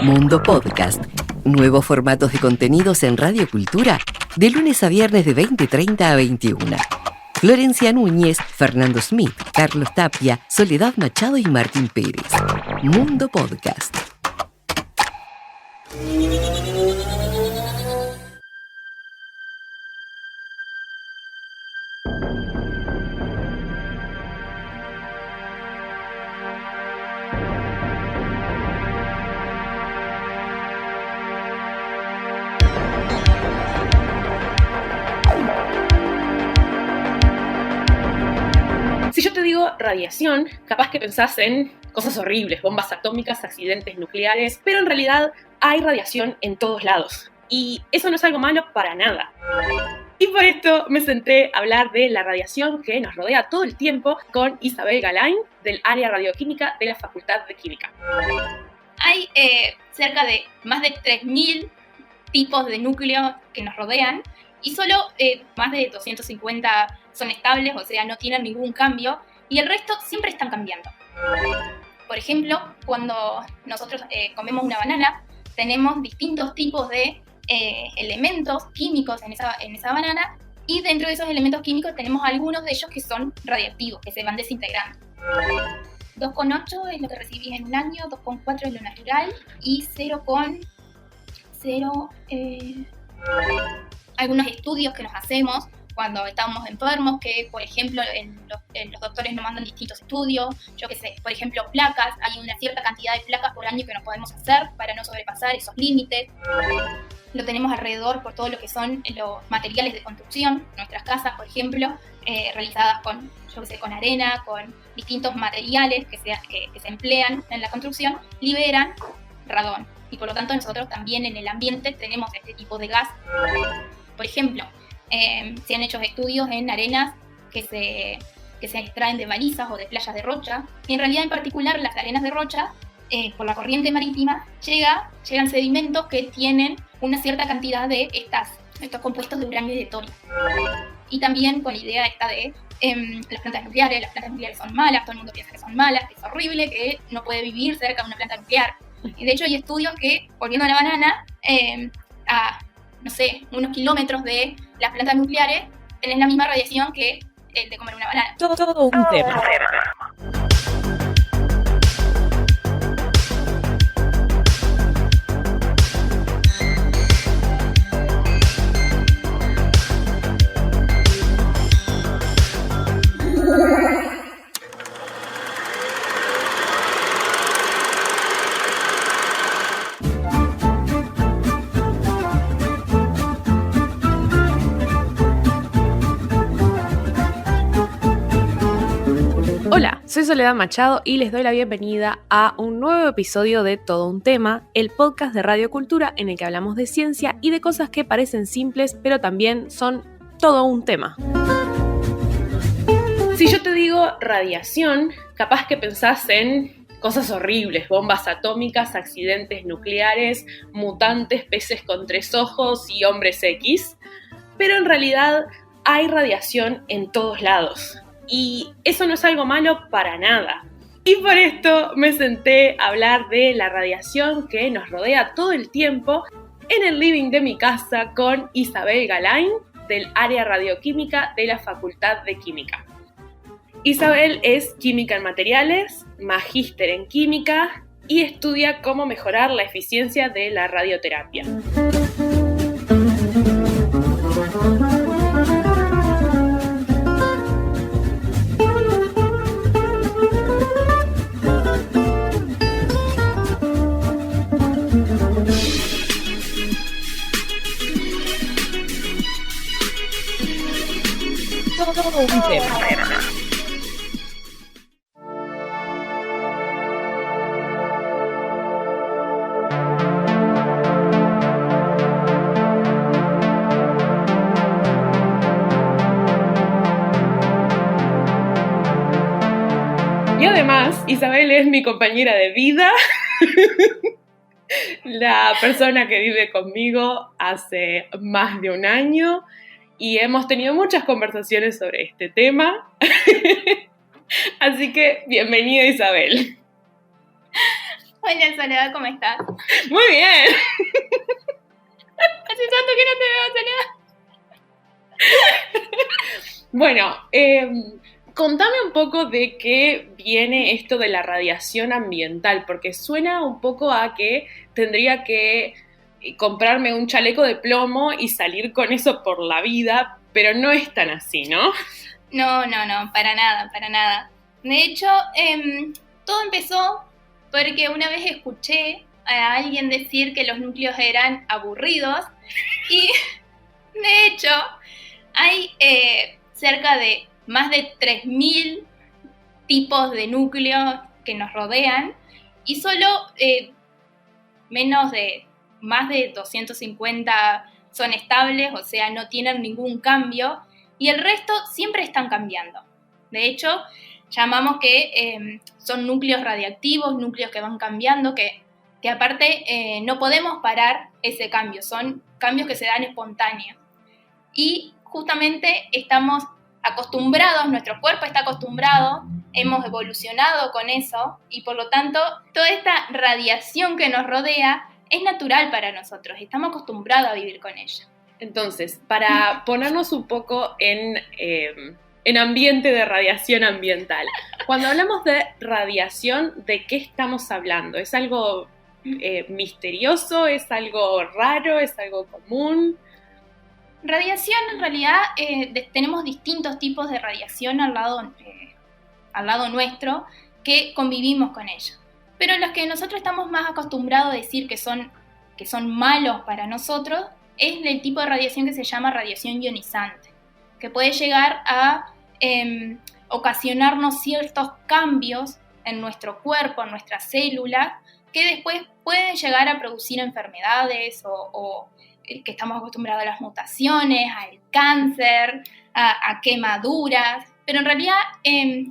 Mundo Podcast. Nuevos formatos de contenidos en Radio Cultura, de lunes a viernes de 20:30 a 21. Florencia Núñez, Fernando Smith, Carlos Tapia, Soledad Machado y Martín Pérez. Mundo Podcast. Si yo te digo radiación, capaz que pensás en cosas horribles, bombas atómicas, accidentes nucleares, pero en realidad hay radiación en todos lados. Y eso no es algo malo para nada. Y por esto me senté a hablar de la radiación que nos rodea todo el tiempo con Isabel Galain, del área radioquímica de la Facultad de Química. Hay cerca de más de 3.000 tipos de núcleos que nos rodean y solo más de 250 son estables, o sea, no tienen ningún cambio, y el resto siempre están cambiando. Por ejemplo, cuando nosotros comemos una banana, tenemos distintos tipos de elementos químicos en esa banana, y dentro de esos elementos químicos tenemos algunos de ellos que son radiactivos, que se van desintegrando. 2,8 es lo que recibís en un año, 2,4 es lo natural, y 0,0... algunos estudios que nos hacemos cuando estamos enfermos, que por ejemplo los doctores nos mandan distintos estudios, yo qué sé, por ejemplo placas, hay una cierta cantidad de placas por año que no podemos hacer para no sobrepasar esos límites. Lo tenemos alrededor por todo lo que son los materiales de construcción, nuestras casas por ejemplo, realizadas con, yo qué sé, con arena, con distintos materiales que se emplean en la construcción, liberan radón. Y por lo tanto nosotros también en el ambiente tenemos este tipo de gas. Por ejemplo, se han hecho estudios en arenas que se extraen de balizas o de playas de rocha. Y en realidad, en particular, las arenas de rocha, por la corriente marítima, llegan sedimentos que tienen una cierta cantidad de estos compuestos de uranio y de torio. Y también con la idea esta de las plantas nucleares son malas, todo el mundo piensa que son malas, que es horrible, que no puede vivir cerca de una planta nuclear. Y de hecho hay estudios que, volviendo a la banana, no sé, unos kilómetros de las plantas nucleares, tenés la misma radiación que el de comer una banana. Todo un tema. Hola, soy Soledad Machado y les doy la bienvenida a un nuevo episodio de Todo un Tema, el podcast de Radio Cultura en el que hablamos de ciencia y de cosas que parecen simples, pero también son todo un tema. Si yo te digo radiación, capaz que pensás en cosas horribles, bombas atómicas, accidentes nucleares, mutantes, peces con 3 ojos y hombres X, pero en realidad hay radiación en todos lados. Y eso no es algo malo para nada. Y por esto me senté a hablar de la radiación que nos rodea todo el tiempo en el living de mi casa con Isabel Galain, del área radioquímica de la Facultad de Química. Isabel es química en materiales, magíster en química y estudia cómo mejorar la eficiencia de la radioterapia. Todo un tema. Y además, Isabel es mi compañera de vida, la persona que vive conmigo hace más de un año y hemos tenido muchas conversaciones sobre este tema. Así que, bienvenida Isabel. Hola Soledad, ¿cómo estás? Muy bien. Hace tanto que no te veo, Soledad. Bueno, contame un poco de qué viene esto de la radiación ambiental, porque suena un poco a que tendría que comprarme un chaleco de plomo y salir con eso por la vida, pero no es tan así, ¿no? No, para nada. De hecho, todo empezó porque una vez escuché a alguien decir que los núcleos eran aburridos y de hecho hay cerca de más de 3.000 tipos de núcleos que nos rodean y solo más de 250 son estables, o sea, no tienen ningún cambio, y el resto siempre están cambiando. De hecho, llamamos que son núcleos radiactivos, núcleos que van cambiando, que aparte no podemos parar ese cambio, son cambios que se dan espontáneos. Y justamente estamos acostumbrados, nuestro cuerpo está acostumbrado, hemos evolucionado con eso, y por lo tanto, toda esta radiación que nos rodea es natural para nosotros, estamos acostumbrados a vivir con ella. Entonces, para ponernos un poco en ambiente de radiación ambiental, cuando hablamos de radiación, ¿de qué estamos hablando? ¿Es algo misterioso? ¿Es algo raro? ¿Es algo común? Radiación, en realidad, tenemos distintos tipos de radiación al lado nuestro que convivimos con ella. Pero los que nosotros estamos más acostumbrados a decir que son malos para nosotros es el tipo de radiación que se llama radiación ionizante, que puede llegar a ocasionarnos ciertos cambios en nuestro cuerpo, en nuestras células, que después pueden llegar a producir enfermedades o que estamos acostumbrados a las mutaciones, al cáncer, a quemaduras. Pero en realidad,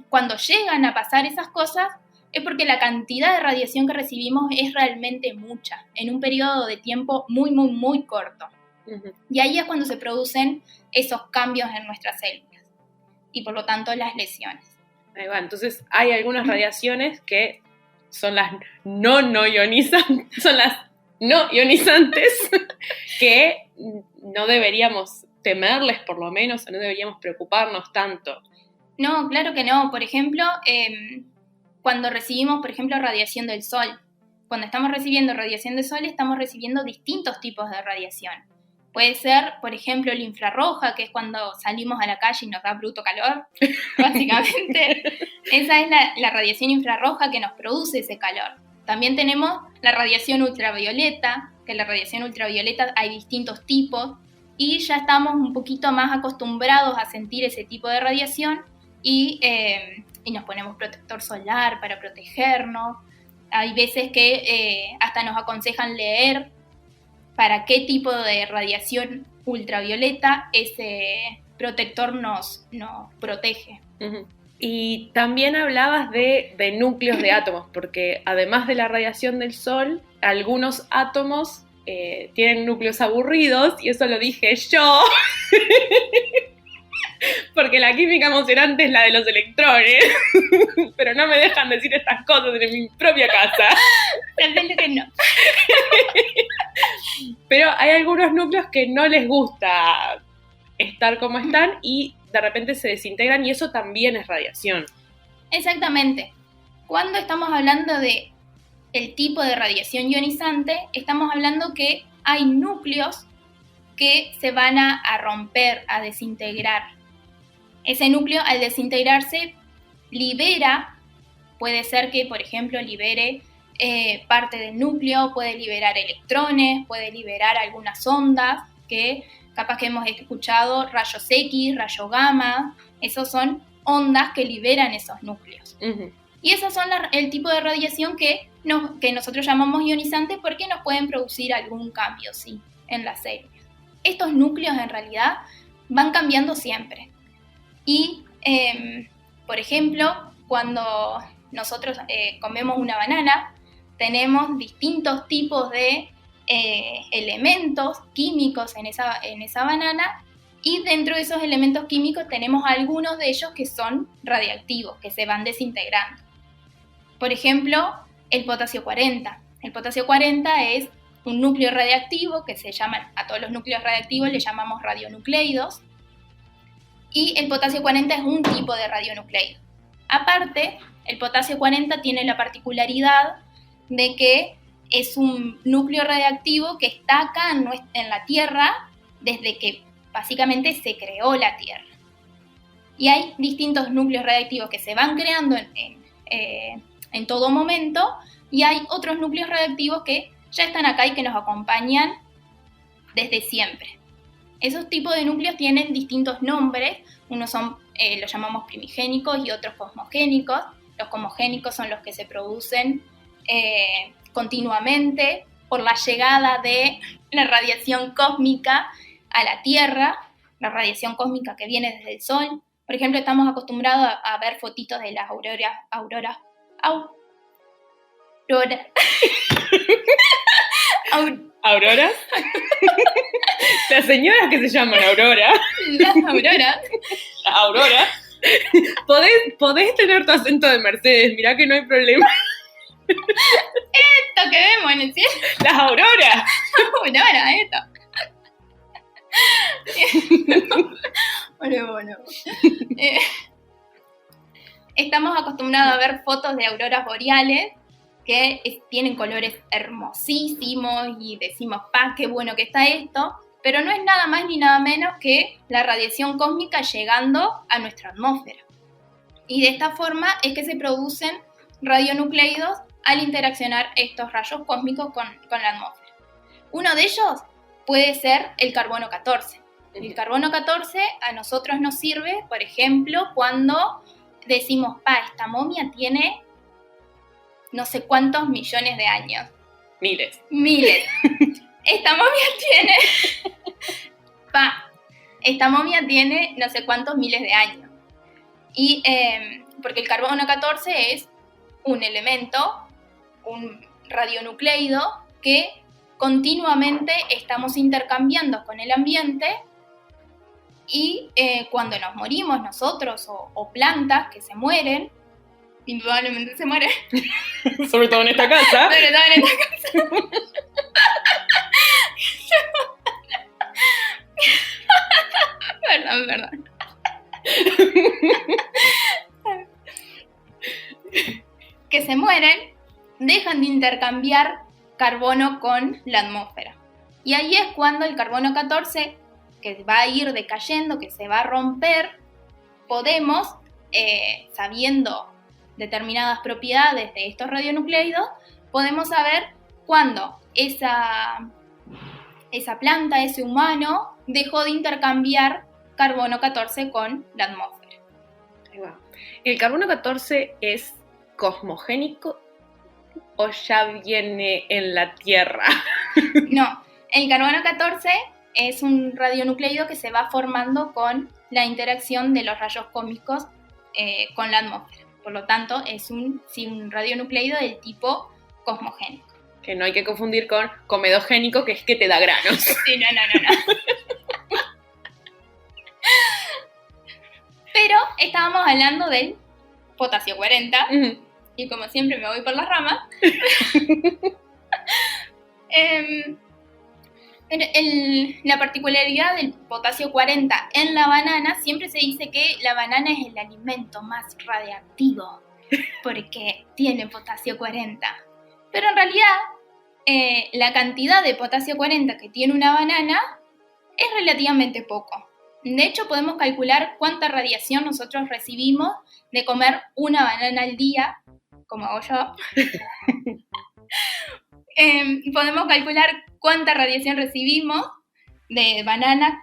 cuando llegan a pasar esas cosas, es porque la cantidad de radiación que recibimos es realmente mucha, en un periodo de tiempo muy, muy, muy corto. Uh-huh. Y ahí es cuando se producen esos cambios en nuestras células y por lo tanto las lesiones. Ahí va, entonces hay algunas radiaciones que son las no ionizantes, son las no ionizantes que no deberíamos temerles por lo menos, o no deberíamos preocuparnos tanto. No, claro que no. Por ejemplo, cuando recibimos, por ejemplo, radiación del sol. Cuando estamos recibiendo radiación del sol, estamos recibiendo distintos tipos de radiación. Puede ser, por ejemplo, la infrarroja, que es cuando salimos a la calle y nos da bruto calor, básicamente. Esa es la radiación infrarroja que nos produce ese calor. También tenemos la radiación ultravioleta, que la radiación ultravioleta hay distintos tipos, y ya estamos un poquito más acostumbrados a sentir ese tipo de radiación, y nos ponemos protector solar para protegernos. Hay veces que hasta nos aconsejan leer para qué tipo de radiación ultravioleta ese protector nos protege. Uh-huh. Y también hablabas de núcleos de átomos, porque además de la radiación del sol, algunos átomos tienen núcleos aburridos, y eso lo dije yo. Porque la química emocionante es la de los electrones, pero no me dejan decir estas cosas en mi propia casa. Realmente que no. Pero hay algunos núcleos que no les gusta estar como están y de repente se desintegran, y eso también es radiación. Exactamente. Cuando estamos hablando de el tipo de radiación ionizante, estamos hablando que hay núcleos que se van a romper, a desintegrar. Ese núcleo, al desintegrarse, libera, puede ser que, por ejemplo, libere parte del núcleo, puede liberar electrones, puede liberar algunas ondas, que capaz que hemos escuchado, rayos X, rayos gamma, esos son ondas que liberan esos núcleos. Uh-huh. Y esos son el tipo de radiación que nosotros llamamos ionizantes porque nos pueden producir algún cambio, sí, en las células. Estos núcleos en realidad van cambiando siempre. Y, por ejemplo, cuando nosotros comemos una banana, tenemos distintos tipos de elementos químicos en esa banana, y dentro de esos elementos químicos tenemos algunos de ellos que son radiactivos, que se van desintegrando. Por ejemplo, el potasio 40. El potasio 40 es un núcleo radiactivo que se llama, a todos los núcleos radiactivos le llamamos radionucleidos, y el potasio 40 es un tipo de radionucleido. Aparte, el potasio 40 tiene la particularidad de que es un núcleo radiactivo que está acá en la Tierra desde que básicamente se creó la Tierra. Y hay distintos núcleos radiactivos que se van creando en todo momento, y hay otros núcleos radiactivos que ya están acá y que nos acompañan desde siempre. Esos tipos de núcleos tienen distintos nombres, unos son, los llamamos primigénicos y otros cosmogénicos. Los cosmogénicos son los que se producen continuamente por la llegada de la radiación cósmica a la Tierra, la radiación cósmica que viene desde el Sol. Por ejemplo, estamos acostumbrados a ver fotitos de las auroras. ¿Auroras? Las señoras que se llaman Aurora. Las auroras. La Aurora. Podés tener tu acento de Mercedes, mirá que no hay problema. Esto que vemos en el cielo. Las Auroras. Aurora, esto. Bueno. Estamos acostumbrados a ver fotos de auroras boreales que tienen colores hermosísimos y decimos, qué bueno que está esto, pero no es nada más ni nada menos que la radiación cósmica llegando a nuestra atmósfera. Y de esta forma es que se producen radionucleidos al interaccionar estos rayos cósmicos con la atmósfera. Uno de ellos puede ser el carbono 14. El carbono 14 a nosotros nos sirve, por ejemplo, cuando decimos, esta momia tiene no sé cuántos millones de años. Miles. Esta momia tiene no sé cuántos miles de años. Y porque el carbono 14 es un elemento, un radionucleido que continuamente estamos intercambiando con el ambiente, y cuando nos morimos nosotros o plantas que se mueren, indudablemente se mueren. Sobre todo en esta casa. Perdón. Que se mueren, dejan de intercambiar carbono con la atmósfera. Y ahí es cuando el carbono 14, que va a ir decayendo, que se va a romper, podemos, sabiendo determinadas propiedades de estos radionucleidos, podemos saber cuándo esa planta, ese humano, dejó de intercambiar carbono 14 con la atmósfera. Ahí va. ¿El carbono 14 es cosmogénico o ya viene en la Tierra? No, el carbono 14 es un radionucleido que se va formando con la interacción de los rayos cósmicos con la atmósfera. Por lo tanto, es un radionucleido del tipo cosmogénico. Que no hay que confundir con comedogénico, que es que te da granos. Sí, no. Pero estábamos hablando del potasio 40, y como siempre me voy por las ramas. La particularidad del potasio 40 en la banana, siempre se dice que la banana es el alimento más radiactivo porque tiene potasio 40. Pero en realidad la cantidad de potasio 40 que tiene una banana es relativamente poco. De hecho, podemos calcular cuánta radiación nosotros recibimos de comer una banana al día, como hago yo. Podemos calcular cuánta radiación recibimos de banana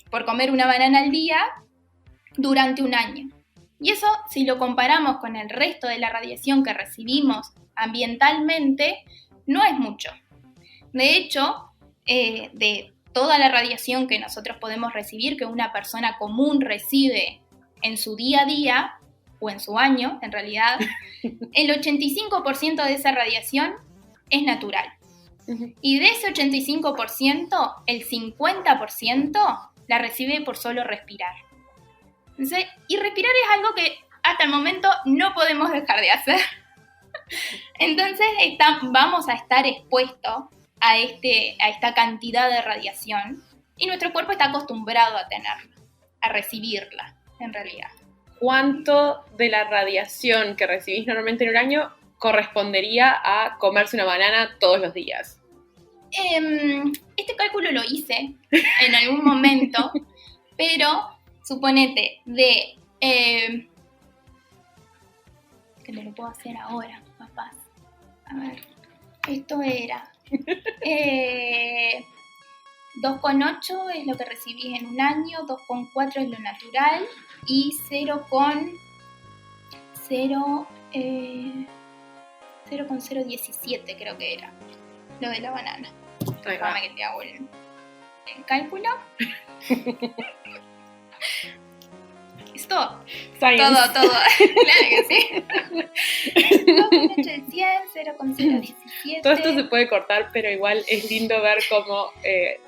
por comer una banana al día durante un año. Y eso, si lo comparamos con el resto de la radiación que recibimos ambientalmente, no es mucho. De hecho, de toda la radiación que nosotros podemos recibir, que una persona común recibe en su día a día, o en su año, en realidad, el 85% de esa radiación es natural. Y de ese 85%, el 50% la recibe por solo respirar. Entonces, y respirar es algo que hasta el momento no podemos dejar de hacer. Entonces vamos a estar expuestos a esta cantidad de radiación y nuestro cuerpo está acostumbrado a tenerla, a recibirla, en realidad. ¿Cuánto de la radiación que recibís normalmente en un año correspondería a comerse una banana todos los días? Este cálculo lo hice en algún momento, pero suponete que te lo puedo hacer ahora, papás. A ver, esto era 2,8 es lo que recibís en un año, 2,4 es lo natural y 0,017 creo que era lo de la banana. Déjame que te hago el cálculo. Esto, Science. todo, claro que sí. 2,8 de 100, 0,017. Todo esto se puede cortar, pero igual es lindo ver cómo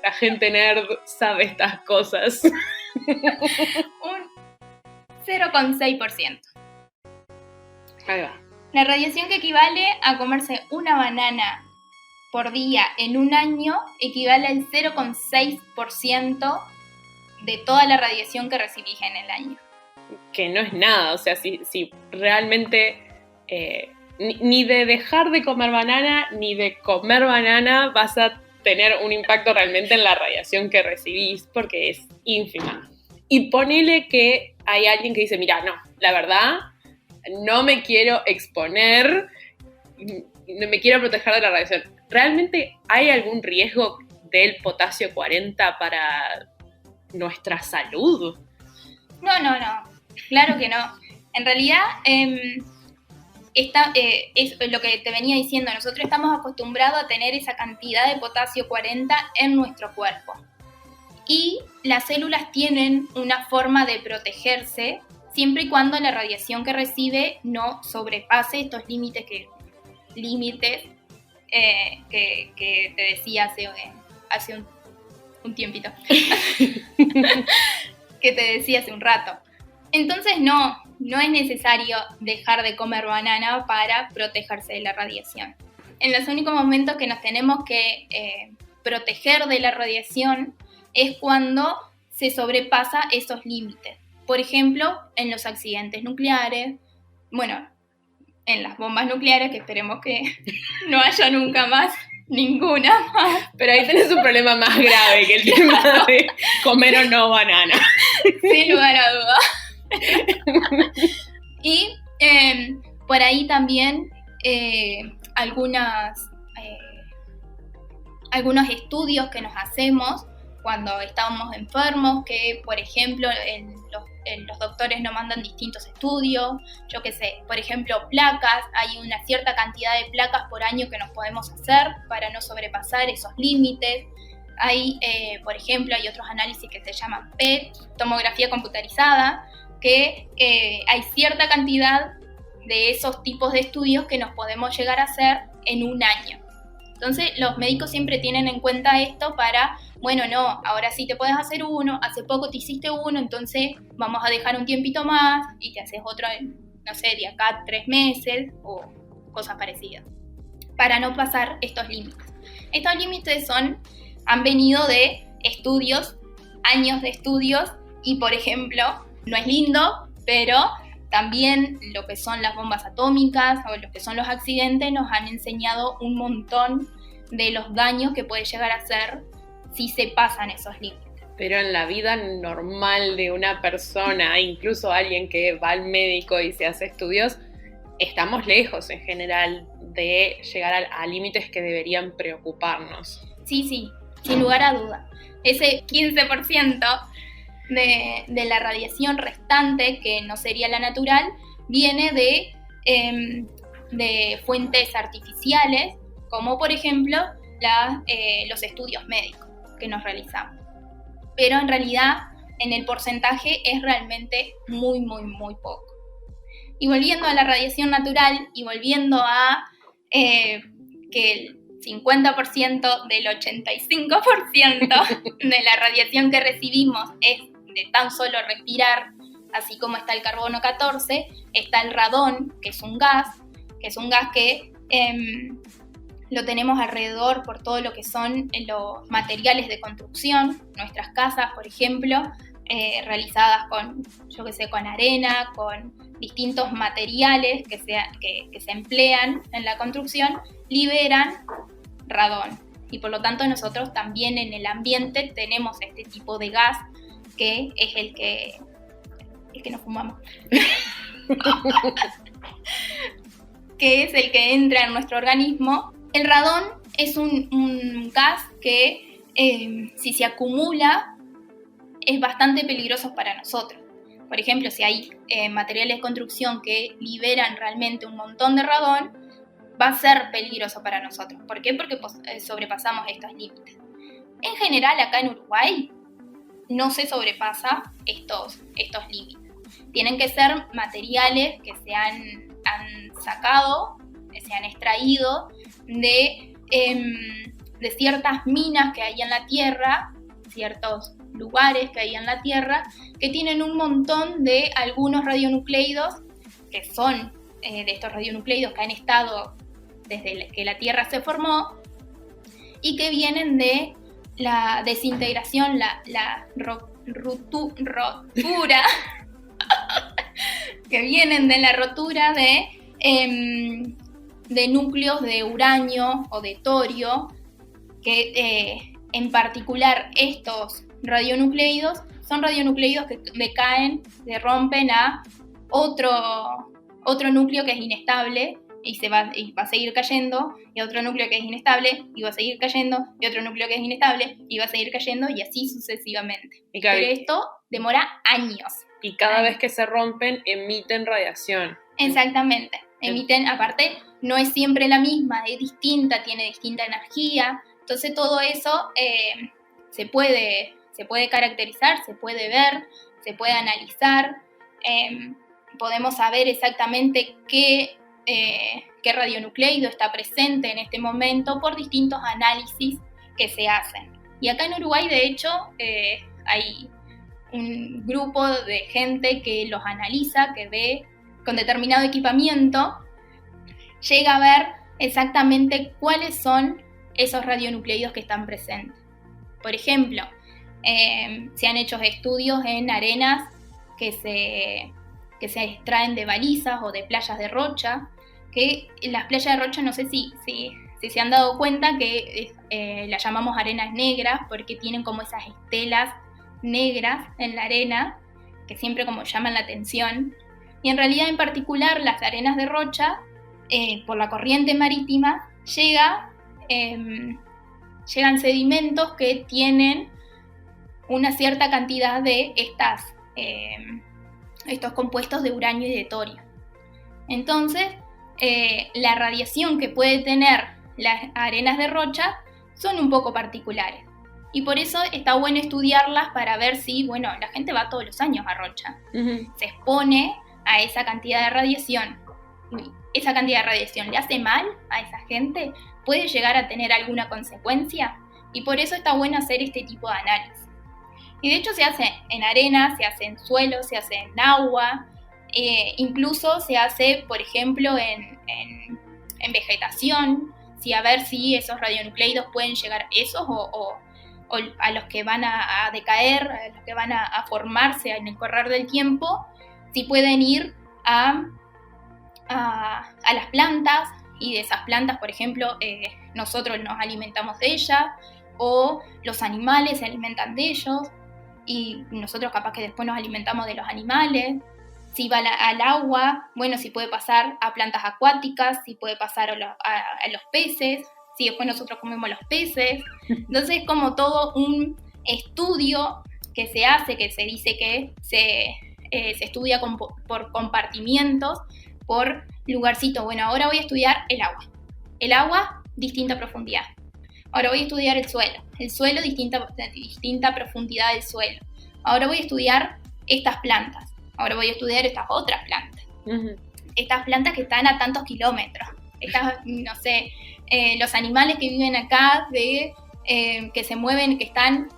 la gente nerd sabe estas cosas. Un 0,6%. Ahí va. La radiación que equivale a comerse una banana por día en un año equivale al 0,6% de toda la radiación que recibís en el año. Que no es nada, o sea, si realmente ni de dejar de comer banana, ni de comer banana vas a tener un impacto realmente en la radiación que recibís, porque es ínfima. Y ponele que hay alguien que dice, mira, no, la verdad, no me quiero exponer, no me quiero proteger de la radiación. ¿Realmente hay algún riesgo del potasio 40 para nuestra salud? No, claro que no. En realidad, es lo que te venía diciendo, nosotros estamos acostumbrados a tener esa cantidad de potasio 40 en nuestro cuerpo. Y las células tienen una forma de protegerse siempre y cuando la radiación que recibe no sobrepase estos límites que te decía hace un tiempito. Que te decía hace un rato. Entonces no es necesario dejar de comer banana para protegerse de la radiación. En los únicos momentos que nos tenemos que proteger de la radiación es cuando se sobrepasa esos límites. Por ejemplo, en los accidentes nucleares, bueno, en las bombas nucleares, que esperemos que no haya nunca más ninguna más. Pero ahí tenés un problema más grave que el tema de comer o no banana. Sin lugar a duda. Y por ahí también algunos estudios que nos hacemos cuando estamos enfermos, que por ejemplo los doctores nos mandan distintos estudios, yo qué sé, por ejemplo placas, hay una cierta cantidad de placas por año que nos podemos hacer para no sobrepasar esos límites. Hay, por ejemplo, hay otros análisis que se llaman PET, tomografía computarizada, que hay cierta cantidad de esos tipos de estudios que nos podemos llegar a hacer en un año. Entonces, los médicos siempre tienen en cuenta esto para, bueno, no, ahora sí te puedes hacer uno, hace poco te hiciste uno, entonces vamos a dejar un tiempito más y te haces otro, no sé, de acá a 3 meses o cosas parecidas, para no pasar estos límites. Estos límites han venido de estudios, años de estudios, y por ejemplo, no es lindo, pero también lo que son las bombas atómicas o lo que son los accidentes nos han enseñado un montón de los daños que puede llegar a hacer si se pasan esos límites. Pero en la vida normal de una persona, incluso alguien que va al médico y se hace estudios, estamos lejos en general de llegar a límites que deberían preocuparnos. Sí, sin lugar a duda. Ese 15% de la radiación restante, que no sería la natural, viene de fuentes artificiales, como por ejemplo los estudios médicos que nos realizamos. Pero en realidad, en el porcentaje es realmente muy, muy, muy poco. Y volviendo a la radiación natural y volviendo a que el 50% del 85% de la radiación que recibimos es de tan solo respirar, así como está el carbono 14, está el radón, que es un gas, que es un gas que lo tenemos alrededor por todo lo que son los materiales de construcción, nuestras casas, por ejemplo, realizadas con arena, con distintos materiales que se emplean en la construcción, liberan radón. Y por lo tanto nosotros también en el ambiente tenemos este tipo de gas que es el que nos fumamos. Que es el que entra en nuestro organismo. El radón es un gas que si se acumula es bastante peligroso para nosotros. Por ejemplo, si hay materiales de construcción que liberan realmente un montón de radón, va a ser peligroso para nosotros. ¿Por qué? Porque sobrepasamos estos límites. En general, acá en Uruguay no se sobrepasa estos límites. Tienen que ser materiales que se han sacado, que se han extraído de ciertas minas que hay en la Tierra, ciertos lugares que hay en la Tierra, que tienen un montón de algunos radionucleidos, que son de estos radionucleidos que han estado desde que la Tierra se formó, y que vienen de la desintegración, la rotura, que vienen de la rotura de núcleos de uranio o de torio, que en particular estos radionucleidos son radionucleidos que decaen, se rompen a otro núcleo que es inestable y va a seguir cayendo, y otro núcleo que es inestable y va a seguir cayendo, y otro núcleo que es inestable y va a seguir cayendo, y así sucesivamente. Pero esto demora años. Y cada vez que se rompen, emiten radiación. Exactamente. Emiten, aparte, no es siempre la misma, es distinta, tiene distinta energía. Entonces todo eso se puede caracterizar, se puede ver, se puede analizar. Podemos saber exactamente qué radionucleido está presente en este momento por distintos análisis que se hacen. Y acá en Uruguay, de hecho, hay un grupo de gente que los analiza, que ve con determinado equipamiento, llega a ver exactamente cuáles son esos radionucleidos que están presentes. Por ejemplo, se han hecho estudios en arenas que se extraen de balizas o de playas de rocha, que las playas de rocha, no sé si se han dado cuenta que las llamamos arenas negras porque tienen como esas estelas negras en la arena que siempre como llaman la atención, y en realidad en particular las arenas de rocha por la corriente marítima llegan sedimentos que tienen una cierta cantidad de estos compuestos de uranio y de torio. Entonces la radiación que puede tener las arenas de rocha son un poco particulares. Y por eso está bueno estudiarlas para ver si, la gente va todos los años a Rocha. Uh-huh. Se expone a esa cantidad de radiación. ¿Esa cantidad de radiación le hace mal a esa gente? ¿Puede llegar a tener alguna consecuencia? Y por eso está bueno hacer este tipo de análisis. Y de hecho se hace en arena, se hace en suelo, se hace en agua, incluso se hace, por ejemplo, en vegetación, a ver si esos radionucleidos pueden llegar a esos o a los que van a decaer, a los que van a formarse en el correr del tiempo, si pueden ir a las plantas, y de esas plantas, por ejemplo, nosotros nos alimentamos de ellas, o los animales se alimentan de ellos, y nosotros capaz que después nos alimentamos de los animales. Si va al agua, si puede pasar a plantas acuáticas, si puede pasar a los peces, si después nosotros comemos los peces. Entonces es como todo un estudio que se hace, que se dice que se estudia por compartimientos, por lugarcito. Ahora voy a estudiar el agua. El agua, distinta profundidad. Ahora voy a estudiar el suelo, distinta profundidad del suelo. Ahora voy a estudiar estas plantas. Ahora voy a estudiar estas otras plantas. Uh-huh. Estas plantas que están a tantos kilómetros. Estas, los animales que viven acá, que se mueven, que están,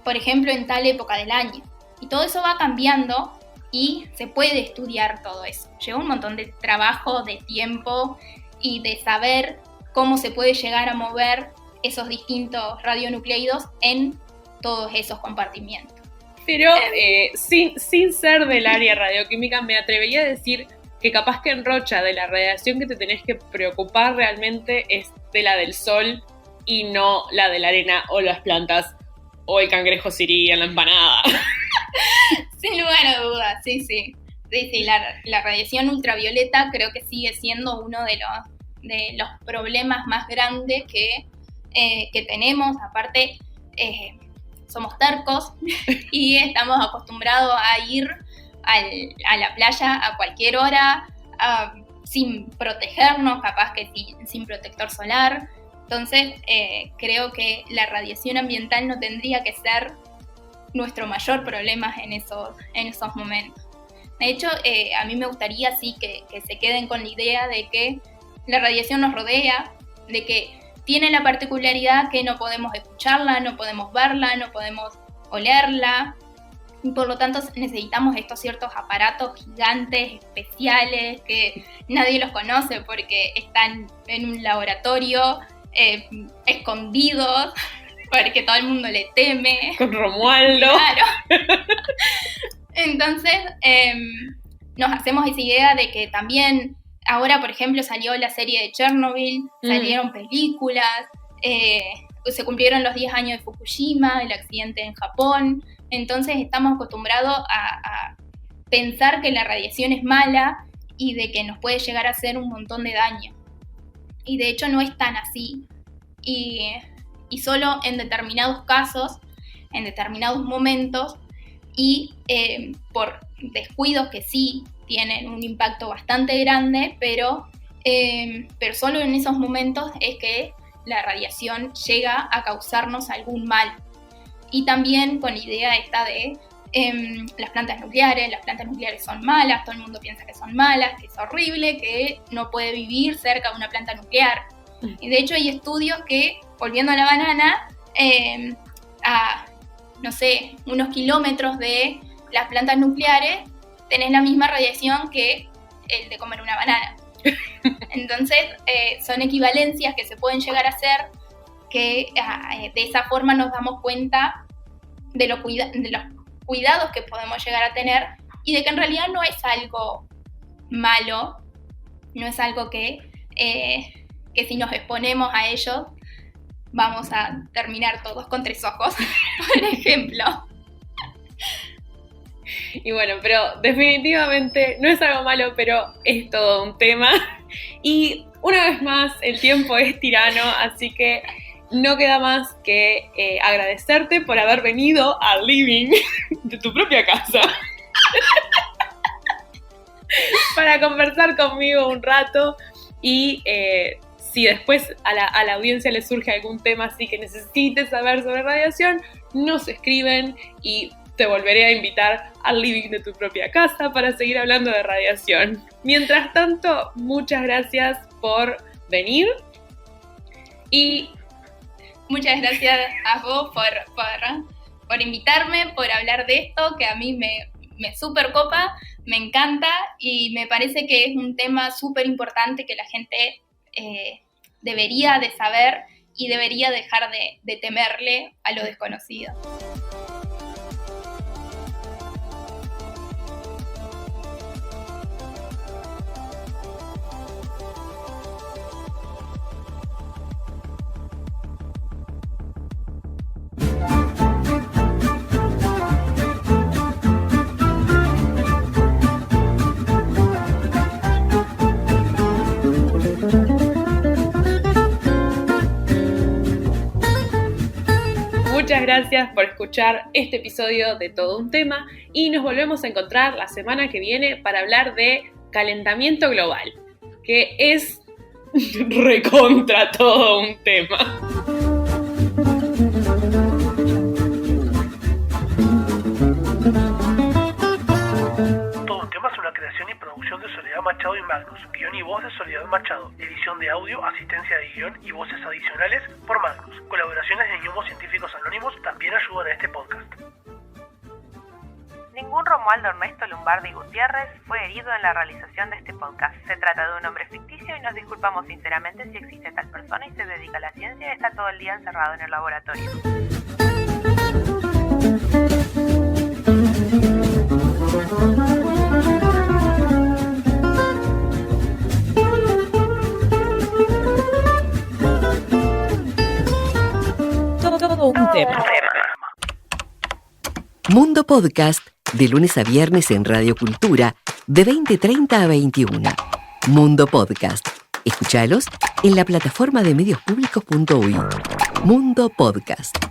por ejemplo, en tal época del año. Y todo eso va cambiando y se puede estudiar todo eso. lleva un montón de trabajo, de tiempo y de saber cómo se puede llegar a mover esos distintos radionucleidos en todos esos compartimientos. Pero sin ser del área radioquímica, me atrevería a decir que capaz que en Rocha de la radiación que te tenés que preocupar realmente es de la del sol y no la de la arena o las plantas o el cangrejo sirí en la empanada. Sin lugar a dudas, sí, la radiación ultravioleta creo que sigue siendo uno de los problemas más grandes que tenemos. Aparte, somos tercos y estamos acostumbrados a ir a la playa a cualquier hora, sin protegernos, capaz que sin protector solar. Entonces, creo que la radiación ambiental no tendría que ser nuestro mayor problema en esos momentos. De hecho, a mí me gustaría sí que se queden con la idea de que la radiación nos rodea, de que tiene la particularidad que no podemos escucharla, no podemos verla, no podemos olerla, y por lo tanto necesitamos estos ciertos aparatos gigantes, especiales, que nadie los conoce porque están en un laboratorio, escondidos, porque todo el mundo le teme. Con Romualdo. Claro. Entonces, nos hacemos esa idea de que también, ahora por ejemplo salió la serie de Chernobyl, salieron películas, se cumplieron los 10 años de Fukushima, el accidente en Japón. Entonces estamos acostumbrados a pensar que la radiación es mala y de que nos puede llegar a hacer un montón de daño. Y de hecho no es tan así. Y solo en determinados casos, en determinados momentos, y por descuidos que sí tienen un impacto bastante grande, pero solo en esos momentos es que la radiación llega a causarnos algún mal. Y también con la idea esta de las plantas nucleares son malas, todo el mundo piensa que son malas, que es horrible, que no puede vivir cerca de una planta nuclear. Y de hecho hay estudios que, volviendo a la banana, a, no sé, unos kilómetros de las plantas nucleares, tenés la misma radiación que el de comer una banana. Entonces, son equivalencias que se pueden llegar a hacer, que de esa forma nos damos cuenta de los cuidados que podemos llegar a tener y de que en realidad no es algo malo, no es algo que si nos exponemos a ellos vamos a terminar todos con 3 ojos, por ejemplo. Y bueno, pero definitivamente no es algo malo, pero es todo un tema. Y una vez más, el tiempo es tirano, así que no queda más que agradecerte por haber venido al living de tu propia casa para conversar conmigo un rato. Y si después a la audiencia le surge algún tema así que necesites saber sobre radiación, nos escriben y te volveré a invitar al living de tu propia casa para seguir hablando de radiación. Mientras tanto, muchas gracias por venir y muchas gracias a vos por invitarme, por hablar de esto, que a mí me súper copa, me encanta y me parece que es un tema súper importante que la gente debería de saber y debería dejar de temerle a lo desconocido. Muchas gracias por escuchar este episodio de Todo un Tema y nos volvemos a encontrar la semana que viene para hablar de calentamiento global, que es recontra todo un tema. Todo un Tema es una creación y producción de Soledad Machado y Magnus, guión y voz de Soledad Machado, edición de audio, asistencia de guión y voces adicionales por Magnus. Colaboraciones de ñomos científicos anónimos también ayudan a este podcast. Ningún romance como Aldo Ernesto Lombardi Gutiérrez fue herido en la realización de este podcast. Se trata de un hombre ficticio y nos disculpamos sinceramente si existe tal persona y se dedica a la ciencia y está todo el día encerrado en el laboratorio. Todo un tema. Mundo Podcast, de lunes a viernes en Radio Cultura, de 20:30 a 21. Mundo Podcast. Escúchalos en la plataforma de mediospublicos.uy. Mundo Podcast.